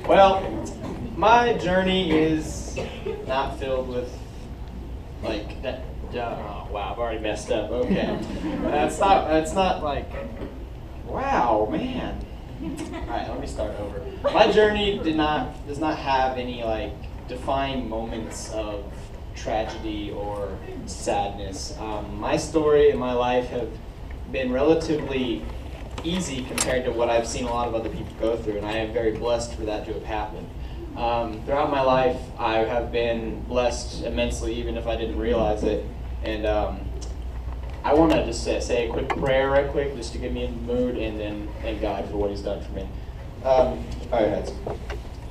Well, my journey is not filled with like that. Oh wow, I've already messed up. Okay, that's not like. Wow, man. All right, let me start over. My journey does not have any like defining moments of tragedy or sadness. My story and my life have been relatively easy compared to what I've seen a lot of other people go through, and I am very blessed for that to have happened. Throughout my life, I have been blessed immensely, even if I didn't realize it. And I want to just say a quick prayer right quick, just to get me in the mood, and then thank God for what He's done for me. All right, heads.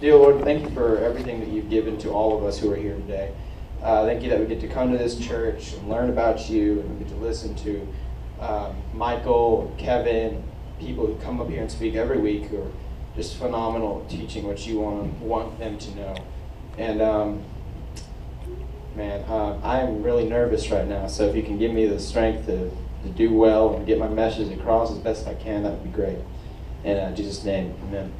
Dear Lord, thank you for everything that you've given to all of us who are here today. Thank you that we get to come to this church and learn about you, and we get to listen to Michael, Kevin, people who come up here and speak every week who are just phenomenal at teaching what you want them to know. And I'm really nervous right now, so if you can give me the strength to do well and get my message across as best I can, that would be great. In Jesus' name, amen.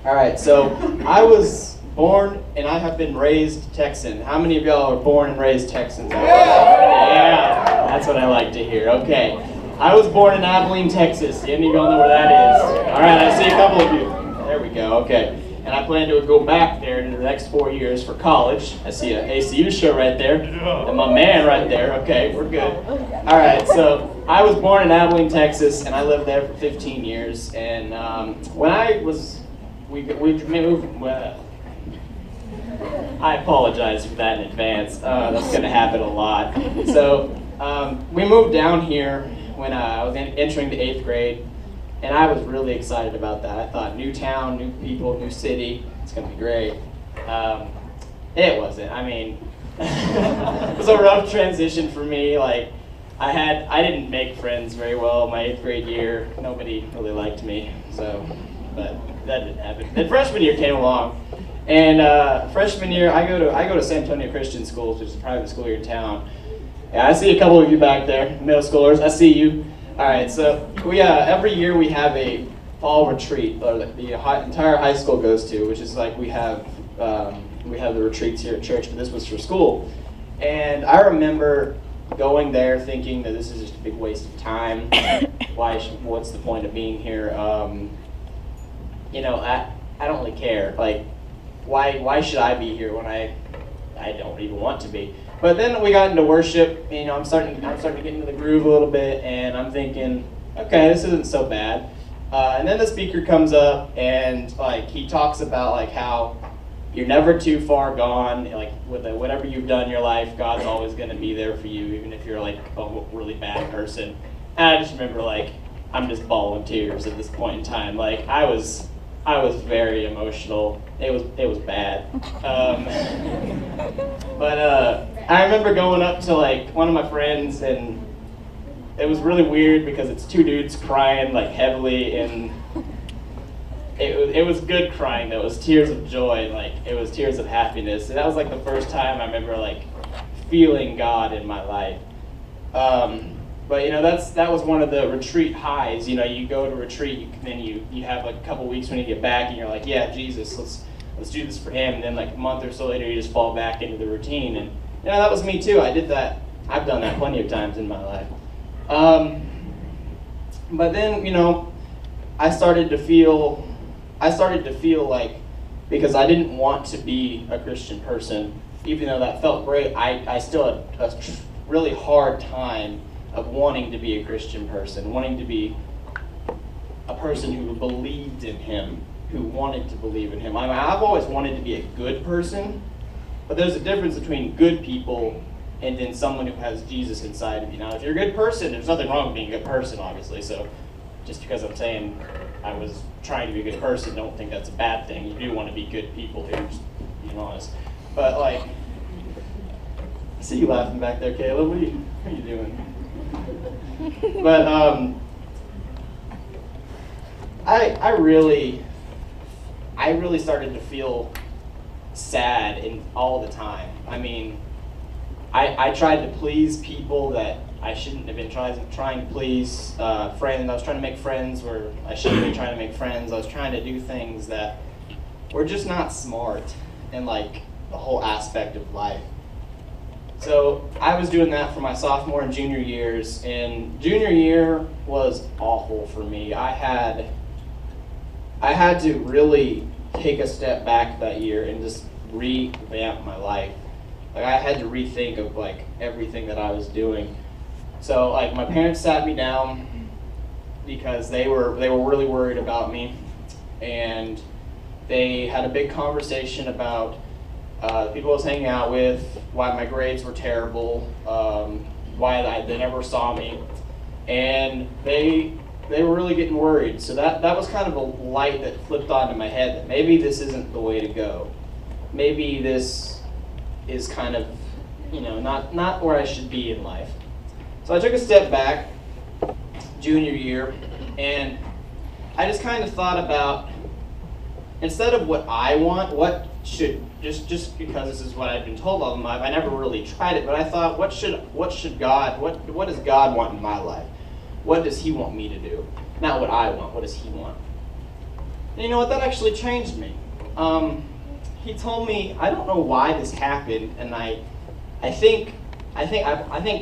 All right, so I was born and I have been raised Texan. How many of y'all are born and raised Texans? Yeah, that's what I like to hear. Okay, I was born in Abilene, Texas. Any of y'all know where that is? All right, I see a couple of you. There we go, okay. And I plan to go back there in the next 4 years for college. I see an ACU show right there, and my man right there. Okay, we're good. All right, so I was born in Abilene, Texas, and I lived there for 15 years. And when we moved. Well, I apologize for that in advance. That's going to happen a lot. So we moved down here when I was entering the 8th grade. And I was really excited about that. I thought new town, new people, new city, it's going to be great. It wasn't. I mean, it was a rough transition for me. Like, I didn't make friends very well my 8th grade year. Nobody really liked me, but that didn't happen. Then freshman year came along, and freshman year I go to San Antonio Christian Schools, which is a private school here in town. Yeah, I see a couple of you back there, middle schoolers. I see you. All right, so we every year we have a fall retreat, or the entire high school goes to, which is like we have the retreats here at church, but this was for school. And I remember going there thinking that this is just a big waste of time. What's the point of being here? I don't really care. Like, why should I be here when I don't even want to be? But then we got into worship, and, I'm starting to get into the groove a little bit, and I'm thinking, okay, this isn't so bad. And then the speaker comes up, and he talks about how you're never too far gone. Like whatever you've done in your life, God's always going to be there for you, even if you're a really bad person. And I just remember I'm just bawling tears at this point in time. I was very emotional. It was bad. But I remember going up to one of my friends, and it was really weird because it's two dudes crying heavily, and it was good crying though. It was tears of joy, and it was tears of happiness. And that was the first time I remember feeling God in my life. But that was one of the retreat highs. You go to retreat, then you have a couple weeks when you get back, and you're like, yeah, Jesus, let's do this for Him. And then a month or so later, you just fall back into the routine. And that was me too. I did that. I've done that plenty of times in my life. But then I started to feel like, because I didn't want to be a Christian person, even though that felt great, I still had a really hard time of wanting to be a Christian person, wanting to be a person who believed in Him, who wanted to believe in Him. I've always wanted to be a good person, but there's a difference between good people and then someone who has Jesus inside of you. Now, if you're a good person, there's nothing wrong with being a good person, obviously, so just because I'm saying I was trying to be a good person, don't think that's a bad thing. You do want to be good people here, just being honest. But I see you laughing back there, Caleb. What are you doing? But I really started to feel sad all the time. I tried to please people that I shouldn't have been trying to please friends. I was trying to make friends where I shouldn't be trying to make friends. I was trying to do things that were just not smart in like the whole aspect of life. So I was doing that for my sophomore and junior years, and junior year was awful for me. I had to really take a step back that year and just revamp my life. Like I had to rethink of like everything that I was doing. So like my parents sat me down because they were really worried about me, and they had a big conversation about the people I was hanging out with, why my grades were terrible, why they never saw me, and they were really getting worried. So that was kind of a light that flipped onto my head that maybe this isn't the way to go. Maybe this is kind of, not where I should be in life. So I took a step back junior year, and I just kind of thought about, instead of what I want, what should, just because this is what I've been told all my life, I never really tried it, but I thought, what does God want in my life? What does he want me to do? Not what I want, what does he want? And you know what, that actually changed me. He told me, I don't know why this happened, and I thank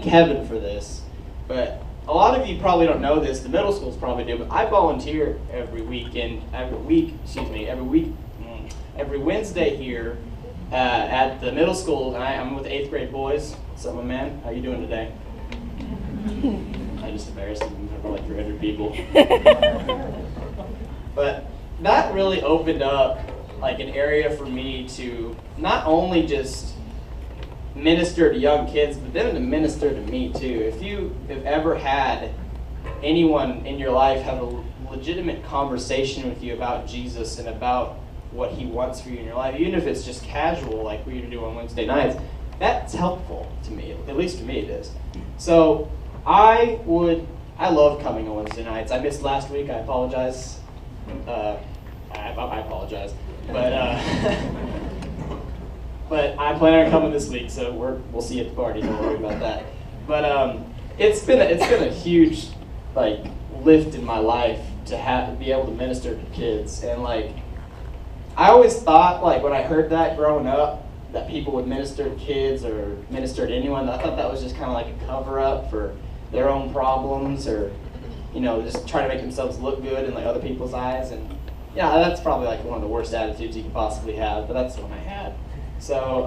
Kevin for this, but a lot of you probably don't know this, the middle schools probably do, but I volunteer every Wednesday here at the middle school, and I'm with 8th grade boys. What's up, my man? How you doing today? I just embarrassed him in front of like 300 people. But that really opened up like an area for me to not only just minister to young kids, but then to minister to me too. If you have ever had anyone in your life have a legitimate conversation with you about Jesus and about what he wants for you in your life, even if it's just casual like we do on Wednesday nights, that's helpful to me. At least to me it is. So I love coming on Wednesday nights. I missed last week. I apologize. I apologize. But but I plan on coming this week, so we'll see you at the party. Don't worry about that. But it's been a huge like lift in my life to be able to minister to kids. And like I always thought, like when I heard that growing up, that people would minister to kids or minister to anyone, I thought that was just kind of like a cover up for their own problems, or just trying to make themselves look good in like other people's eyes. And yeah, that's probably like one of the worst attitudes you can possibly have, but that's the one I had. So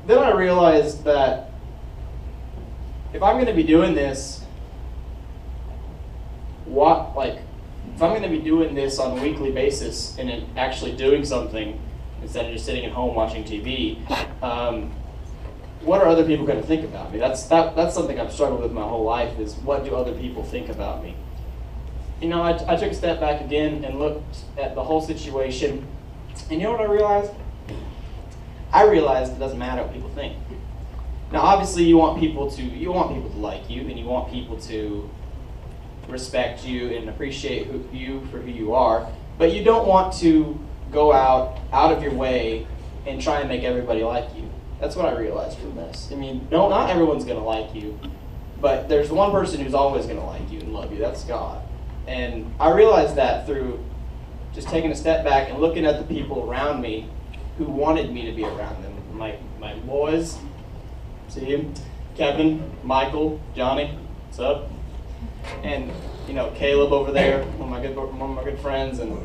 then I realized that if I'm going to be doing this, if I'm going to be doing this on a weekly basis and then actually doing something instead of just sitting at home watching TV, what are other people going to think about me? That's something I've struggled with my whole life, is what do other people think about me? I took a step back again and looked at the whole situation, and you know what I realized? I realized it doesn't matter what people think. Now, obviously, you want people to like you, and you want people to respect you and appreciate you for who you are, but you don't want to go out of your way and try and make everybody like you. That's what I realized from this. I mean, not everyone's going to like you, but there's one person who's always going to like you and love you. That's God. And I realized that through just taking a step back and looking at the people around me who wanted me to be around them. My boys, see him, Kevin, Michael, Johnny, what's up? And Caleb over there, one of my good friends. And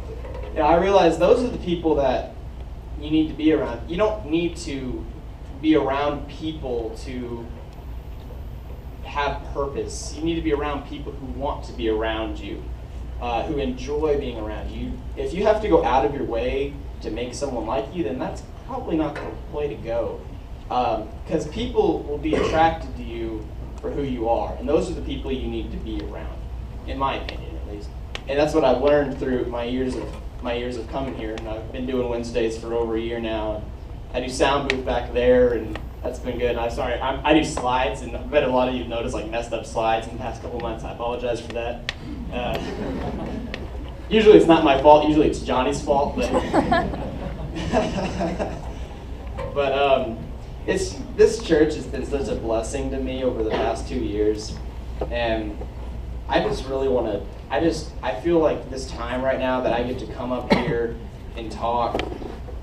I realized those are the people that you need to be around. You don't need to be around people to have purpose. You need to be around people who want to be around you, who enjoy being around you. If you have to go out of your way to make someone like you, then that's probably not the way to go. Because people will be attracted to you for who you are, and those are the people you need to be around, in my opinion at least. And that's what I've learned through my years of coming here. And I've been doing Wednesdays for over a year now. I do sound booth back there, and that's been good. I do slides, and I bet a lot of you have noticed like messed up slides in the past couple months. I apologize for that. Usually it's not my fault. Usually it's Johnny's fault. But This church has been such a blessing to me over the past 2 years, and I just really want to. I feel like this time right now that I get to come up here and talk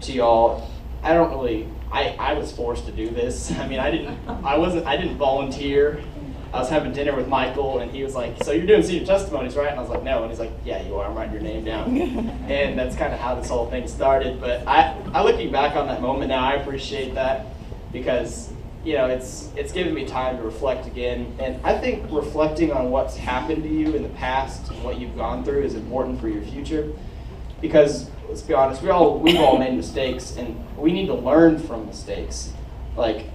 to y'all. I was forced to do this. I mean, I didn't volunteer. I was having dinner with Michael, and he was like, "So you're doing Senior Testimonies, right?" And I was like, "No." And he's like, "Yeah, you are. I'm writing your name down." And that's kind of how this whole thing started. But I looking back on that moment now, I appreciate that because, you know, it's given me time to reflect again. And I think reflecting on what's happened to you in the past and what you've gone through is important for your future. Because let's be honest, we've all made mistakes, and we need to learn from mistakes. Like,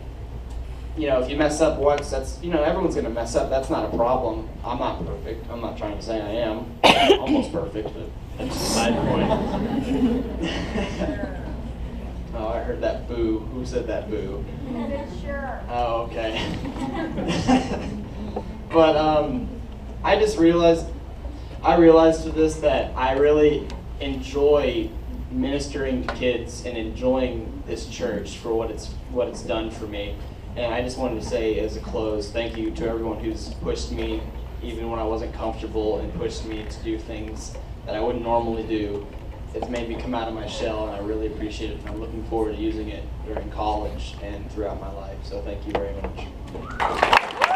you know, if you mess up once, that's, you know, everyone's going to mess up. That's not a problem. I'm not perfect. I'm not trying to say I am. I'm almost perfect, but that's just a side point. Oh, I heard that boo. Who said that boo? Sure. Oh, okay. But I just realized to this that I really enjoy ministering to kids and enjoying this church for what it's done for me. And I just wanted to say as a close, thank you to everyone who's pushed me even when I wasn't comfortable and pushed me to do things that I wouldn't normally do. It's made me come out of my shell, and I really appreciate it. And I'm looking forward to using it during college and throughout my life. So thank you very much.